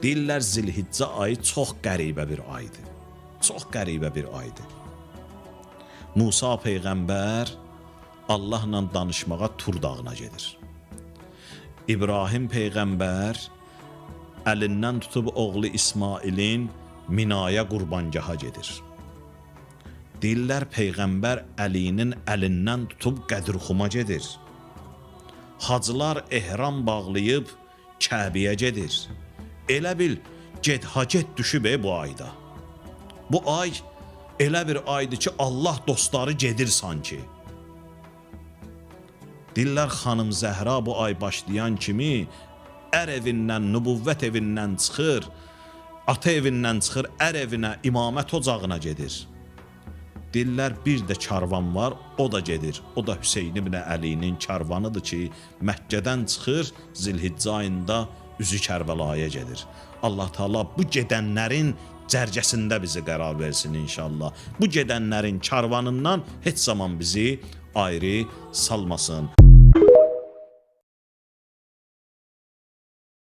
Deyirlər Zilhiccə ayı çox qəribə bir aydır. Çox qəribə bir aydır. Musa peyğəmbər Allahla danışmağa Tur dağına gedir. İbrahim peyğəmbər əlindən tutub oğlu İsmailin Minaya qurbangaha gedir. Deyirlər peyğəmbər Əlinin əlindən tutub Qədirxuma gedir. Hacılar ehram bağlayıb Kəbəyə gedir. Elə bil get hacet düşüb bu ayda. Bu ay elə bir aydır ki, Allah dostları gedir sanki. Deyirlər xanım Zəhra bu ay başlayan kimi ər evindən, nübüvvət evindən çıxır, ata evindən çıxır, ər evinə, imamət ocağına gedir. Deyirlər bir də karvan var, o da gedir. O da Hüseyn ibn Əlinin karvanıdır ki, Məkkədən çıxır, Zilhiccə ayında üzü Kərbəlaya gedir. Allah Taala bu gedənlərin cərgəsində bizi qərar versin inşallah. Bu gedənlərin karvanından heç zaman bizi ayrı salmasın.